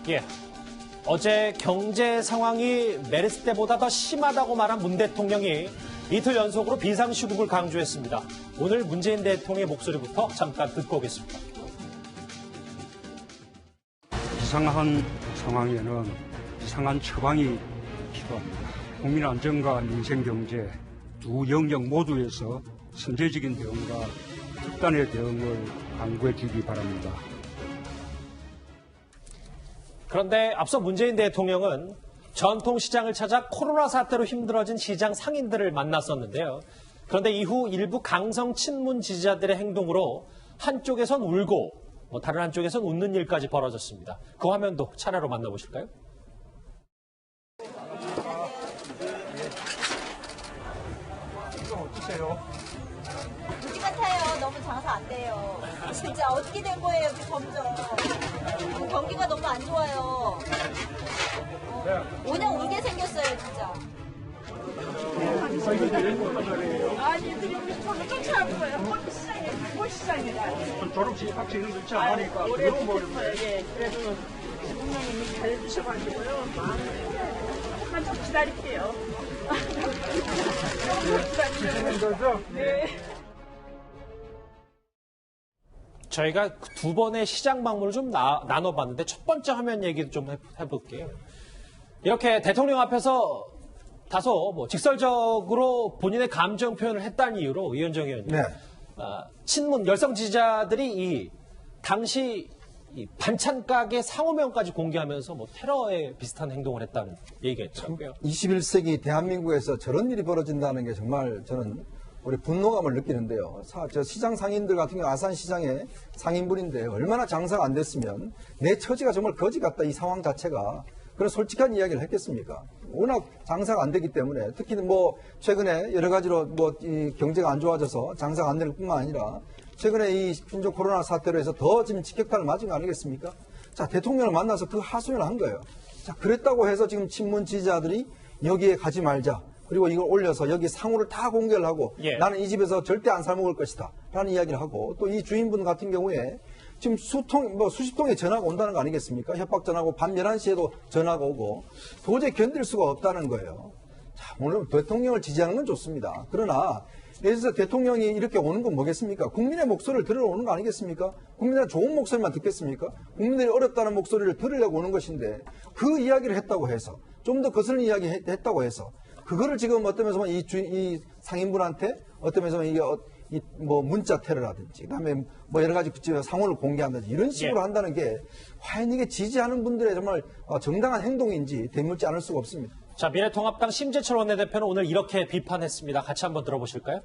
예. 어제 경제 상황이 메르스 때보다 더 심하다고 말한 문 대통령이 이틀 연속으로 비상시국을 강조했습니다. 오늘 문재인 대통령의 목소리부터 잠깐 듣고 오겠습니다. 이상한 상황에는 이상한 처방이 필요합니다. 국민 안전과 민생 경제 두 영역 모두에서 선제적인 대응과 특단의 대응을 강구해 주기 바랍니다. 그런데 앞서 문재인 대통령은 전통시장을 찾아 코로나 사태로 힘들어진 시장 상인들을 만났었는데요. 그런데 이후 일부 강성 친문 지지자들의 행동으로 한쪽에선 울고 다른 한쪽에선 웃는 일까지 벌어졌습니다. 그 화면도 차례로 만나보실까요? 어떠세요? 무지 같아요. 너무 장사 안 돼요. 진짜 어떻게 된 거예요, 점점. 경기가 너무 안 좋아요. 그냥 울게 생겼어요, 진짜. 아니, 저는 쫓아온 거예요. 꽃시장이라. 졸업식 학생은 그렇지 않으니까 올해 못했어요. 예, 그래도 부모님이 잘해주셔가지고요. 조금만 좀 기다릴게요. 네. 저희가 두 번의 시장 방문을 좀 나눠봤는데 첫 번째 화면 얘기도 좀 해볼게요. 이렇게 대통령 앞에서 다소 직설적으로 본인의 감정 표현을 했다는 이유로 이현정 의원님, 네. 친문 열성 지지자들이 당시 반찬 가게 상호명까지 공개하면서 테러에 비슷한 행동을 했다는 얘기가 있더라고요. 21세기 대한민국에서 저런 일이 벌어진다는 게 정말 저는 우리 분노감을 느끼는데요. 저 시장 상인들 같은 경우 아산시장의 상인분인데 얼마나 장사가 안 됐으면 내 처지가 정말 거지 같다 이 상황 자체가 그런 솔직한 이야기를 했겠습니까? 워낙 장사가 안 되기 때문에 특히 최근에 여러 가지로 이 경제가 안 좋아져서 장사가 안 되는 뿐만 아니라 최근에 이 신종 코로나 사태로 해서 더 지금 직격탄을 맞은 거 아니겠습니까? 자, 대통령을 만나서 그 하소연을 한 거예요. 자, 그랬다고 해서 지금 친문 지지자들이 여기에 가지 말자. 그리고 이걸 올려서 여기 상호를 다 공개를 하고 나는 이 집에서 절대 안 살먹을 것이다. 라는 이야기를 하고 또 이 주인분 같은 경우에 지금 수십 통의 전화가 온다는 거 아니겠습니까? 협박 전화고 밤 11시에도 전화가 오고 도저히 견딜 수가 없다는 거예요. 자, 물론 대통령을 지지하는 건 좋습니다. 그러나 예를 들어서 대통령이 이렇게 오는 건 뭐겠습니까? 국민의 목소리를 들으러 오는 거 아니겠습니까? 국민의 좋은 목소리만 듣겠습니까? 국민들이 어렵다는 목소리를 들으려고 오는 것인데 그 이야기를 했다고 해서 좀 더 거슬리는 이야기 했다고 해서 그거를 지금 어떤 면에서 이 상인분한테 어떤 면에서 이게 문자 테러라든지 그다음에 여러 가지 상호를 공개한다든지 이런 식으로 한다는 게 과연 이게 지지하는 분들의 정말 정당한 행동인지 되물지 않을 수가 없습니다. 자, 미래통합당 심재철 원내대표는 오늘 이렇게 비판했습니다. 같이 한번 들어보실까요?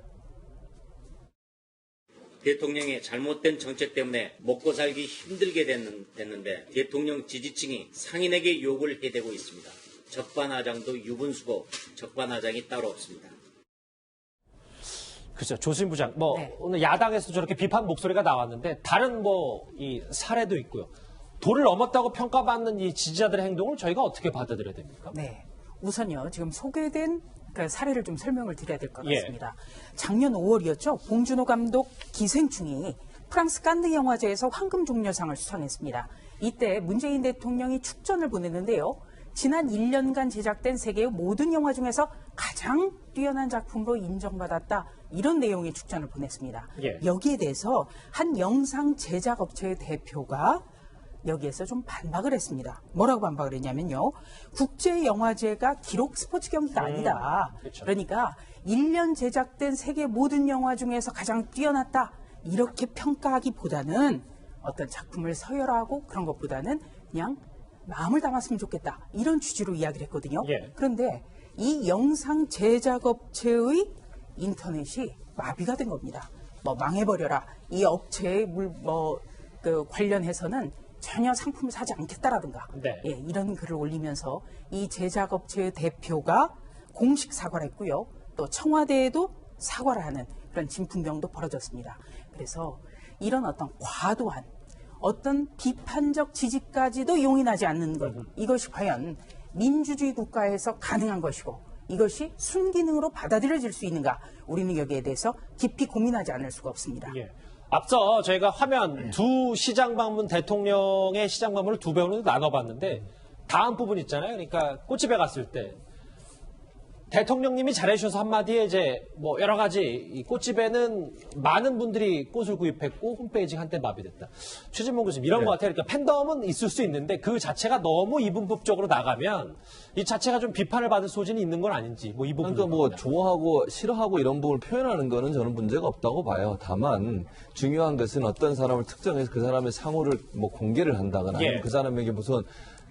대통령의 잘못된 정책 때문에 먹고 살기 힘들게 됐는데 대통령 지지층이 상인에게 욕을 해대고 있습니다. 적반하장도 유분수고 적반하장이 따로 없습니다. 그렇죠. 조수진 부장, 오늘 야당에서 저렇게 비판 목소리가 나왔는데 다른 이 사례도 있고요. 도를 넘었다고 평가받는 이 지지자들의 행동을 저희가 어떻게 받아들여야 됩니까? 네. 우선요, 지금 소개된 사례를 좀 설명을 드려야 될 것 같습니다. 작년 5월이었죠. 봉준호 감독 기생충이 프랑스 칸느 영화제에서 황금종려상을 수상했습니다. 이때 문재인 대통령이 축전을 보냈는데요. 지난 1년간 제작된 세계의 모든 영화 중에서 가장 뛰어난 작품으로 인정받았다. 이런 내용의 축전을 보냈습니다. 여기에 대해서 한 영상 제작업체의 대표가 여기에서 좀 반박을 했습니다. 뭐라고 반박을 했냐면요. 국제영화제가 기록 스포츠 경기가 아니다. 그렇죠. 그러니까 1년 제작된 세계 모든 영화 중에서 가장 뛰어났다. 이렇게 평가하기보다는 어떤 작품을 서열하고 그런 것보다는 그냥 마음을 담았으면 좋겠다. 이런 취지로 이야기를 했거든요. 그런데 이 영상 제작업체의 인터넷이 마비가 된 겁니다. 망해버려라. 이 업체의 관련해서는 전혀 상품을 사지 않겠다라든가 이런 글을 올리면서 이 제작업체의 대표가 공식 사과를 했고요. 또 청와대에도 사과를 하는 그런 진풍경도 벌어졌습니다. 그래서 이런 어떤 과도한 어떤 비판적 지지까지도 용인하지 않는 것, 이것이 과연 민주주의 국가에서 가능한 것이고 이것이 순기능으로 받아들여질 수 있는가, 우리는 여기에 대해서 깊이 고민하지 않을 수가 없습니다. 앞서 저희가 화면 두 시장 방문 대통령의 시장 방문을 두 배우로 나눠봤는데 다음 부분 있잖아요. 그러니까 꽃집에 갔을 때 대통령님이 잘해주셔서 한마디에 이제 뭐 여러 가지 이 꽃집에는 많은 분들이 꽃을 구입했고 홈페이지가 한때 마비됐다. 최진봉 교수님 이런 것 같아요. 그러니까 팬덤은 있을 수 있는데 그 자체가 너무 이분법적으로 나가면 이 자체가 좀 비판을 받을 소진이 있는 건 아닌지 뭐 이 부분. 그러니까 뭐 좋아하고 싫어하고 이런 부분을 표현하는 거는 저는 문제가 없다고 봐요. 다만 중요한 것은 어떤 사람을 특정해서 그 사람의 상호를 뭐 공개를 한다거나 아니면 그 사람에게 무슨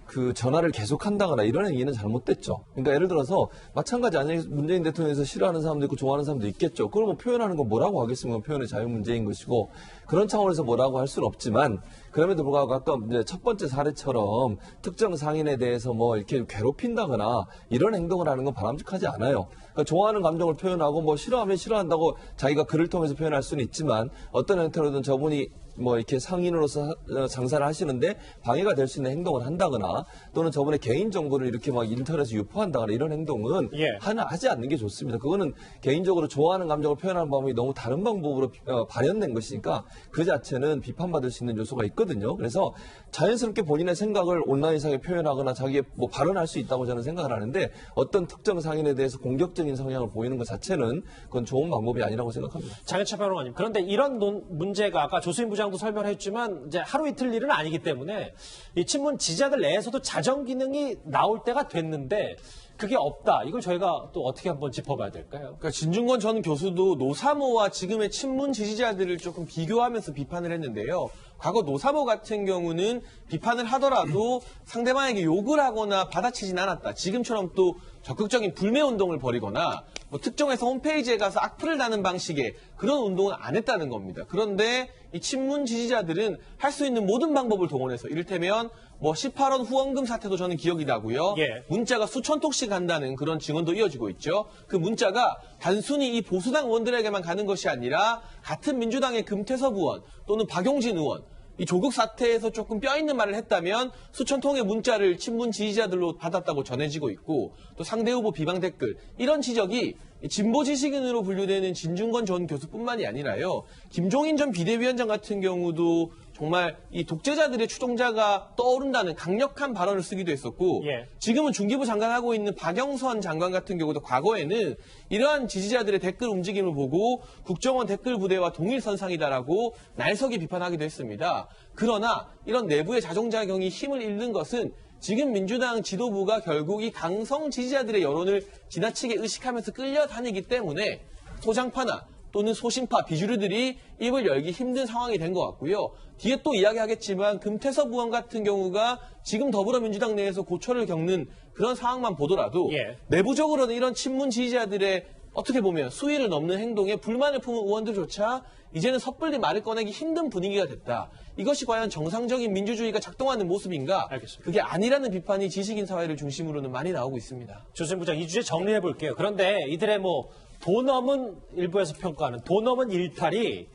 그 전화를 계속한다거나 이런 행위는 잘못됐죠. 그러니까 예를 들어서 마찬가지 아니에요. 문재인 대통령에서 싫어하는 사람도 있고 좋아하는 사람도 있겠죠. 그걸 뭐 표현하는 건 뭐라고 하겠습니까? 표현의 자유 문제인 것이고 그런 차원에서 뭐라고 할 수는 없지만 그럼에도 불구하고 아까 이제 첫 번째 사례처럼 특정 상인에 대해서 뭐 이렇게 괴롭힌다거나 이런 행동을 하는 건 바람직하지 않아요. 그러니까 좋아하는 감정을 표현하고 뭐 싫어하면 싫어한다고 자기가 글을 통해서 표현할 수는 있지만 어떤 형태로든 저분이 뭐 이렇게 상인으로서 장사를 하시는데 방해가 될 수 있는 행동을 한다거나 또는 저분의 개인 정보를 이렇게 막 인터넷에 유포한다거나 이런 행동은 하지 않는 게 좋습니다. 그거는 개인적으로 좋아하는 감정을 표현하는 방법이 너무 다른 방법으로 발현된 것이니까 그 자체는 비판받을 수 있는 요소가 있거든요. 그래서 자연스럽게 본인의 생각을 온라인상에 표현하거나 자기의 뭐 발언할 수 있다고 저는 생각을 하는데 어떤 특정 상인에 대해서 공격적인 성향을 보이는 것 자체는 그건 좋은 방법이 아니라고 생각합니다. 장현철 변호사님, 그런데 이런 문제가 아까 조수인 부장도 설명했지만 이제 하루 이틀 일은 아니기 때문에 이 친문 지지자들 내에서도 자정 기능이 나올 때가 됐는데 그게 없다. 이걸 저희가 또 어떻게 한번 짚어봐야 될까요? 그러니까 진중권 전 교수도 노사모와 지금의 친문 지지자들을 조금 비교하면서 비판을 했는데요. 과거 노사모 같은 경우는 비판을 하더라도 상대방에게 욕을 하거나 받아치진 않았다. 지금처럼 또 적극적인 불매운동을 벌이거나 뭐 특정해서 홈페이지에 가서 악플을 다는 방식의 그런 운동은 안 했다는 겁니다. 그런데 이 친문 지지자들은 할 수 있는 모든 방법을 동원해서 이를테면 뭐 18원 후원금 사태도 저는 기억이 나고요. 문자가 수천 통씩 간다는 그런 증언도 이어지고 있죠. 그 문자가 단순히 이 보수당 의원들에게만 가는 것이 아니라 같은 민주당의 금태섭 의원 또는 박용진 의원 이 조국 사태에서 조금 뼈있는 말을 했다면 수천 통의 문자를 친문 지지자들로 받았다고 전해지고 있고 또 상대 후보 비방 댓글 이런 지적이 진보 지식인으로 분류되는 진중권 전 교수뿐만이 아니라요. 김종인 전 비대위원장 같은 경우도 정말 이 독재자들의 추종자가 떠오른다는 강력한 발언을 쓰기도 했었고 지금은 중기부 장관하고 있는 박영선 장관 같은 경우도 과거에는 이러한 지지자들의 댓글 움직임을 보고 국정원 댓글 부대와 동일선상이다라고 날석이 비판하기도 했습니다. 그러나 이런 내부의 자정작용이 힘을 잃는 것은 지금 민주당 지도부가 결국 이 강성 지지자들의 여론을 지나치게 의식하면서 끌려다니기 때문에 소장파나 또는 소신파 비주류들이 입을 열기 힘든 상황이 된 것 같고요. 뒤에 또 이야기하겠지만 금태섭 의원 같은 경우가 지금 더불어민주당 내에서 고초를 겪는 그런 상황만 보더라도 내부적으로는 이런 친문 지지자들의 어떻게 보면 수위를 넘는 행동에 불만을 품은 의원들조차 이제는 섣불리 말을 꺼내기 힘든 분위기가 됐다. 이것이 과연 정상적인 민주주의가 작동하는 모습인가? 알겠습니다. 그게 아니라는 비판이 지식인 사회를 중심으로는 많이 나오고 있습니다. 조수인 부장 이 주제 정리해 볼게요. 그런데 이들의 뭐 도넘은 일부에서 평가하는 도넘은 일탈이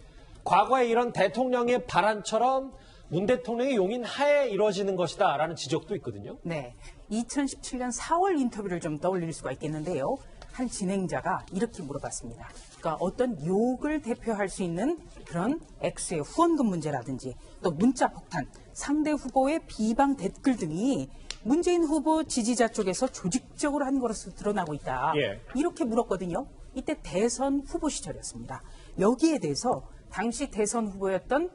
과거에 이런 대통령의 발언처럼 문 대통령의 용인 하에 이루어지는 것이다라는 지적도 있거든요. 네, 2017년 4월 인터뷰를 좀 떠올릴 수가 있겠는데요. 한 진행자가 이렇게 물어봤습니다. 그러니까 어떤 욕을 대표할 수 있는 그런 X의 후원금 문제라든지 또 문자 폭탄, 상대 후보의 비방 댓글 등이 문재인 후보 지지자 쪽에서 조직적으로 한 것으로 드러나고 있다. 이렇게 물었거든요. 이때 대선 후보 시절이었습니다. 여기에 대해서 당시 대선 후보였던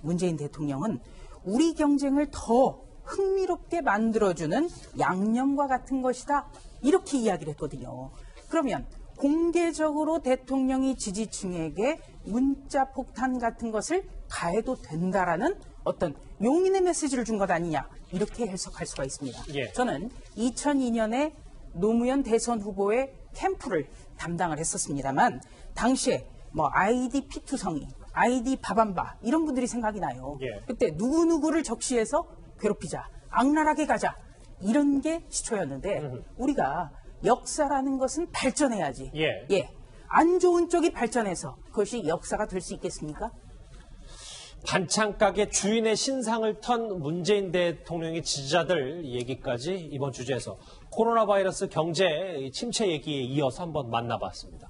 문재인 대통령은 우리 경쟁을 더 흥미롭게 만들어주는 양념과 같은 것이다. 이렇게 이야기를 했거든요. 그러면 공개적으로 대통령이 지지층에게 문자 폭탄 같은 것을 가해도 된다라는 어떤 용인의 메시지를 준 것 아니냐 이렇게 해석할 수가 있습니다. 저는 2002년에 노무현 대선 후보의 캠프를 담당을 했었습니다만 당시에 뭐 아이디 피투성이, 아이디 바밤바 이런 분들이 생각이 나요. 그때 누구누구를 적시해서 괴롭히자, 악랄하게 가자 이런 게 시초였는데 우리가 역사라는 것은 발전해야지. 안 좋은 쪽이 발전해서 그것이 역사가 될 수 있겠습니까? 반찬가게 주인의 신상을 턴 문재인 대통령의 지지자들 얘기까지 이번 주제에서 코로나 바이러스 경제 침체 얘기에 이어서 한번 만나봤습니다.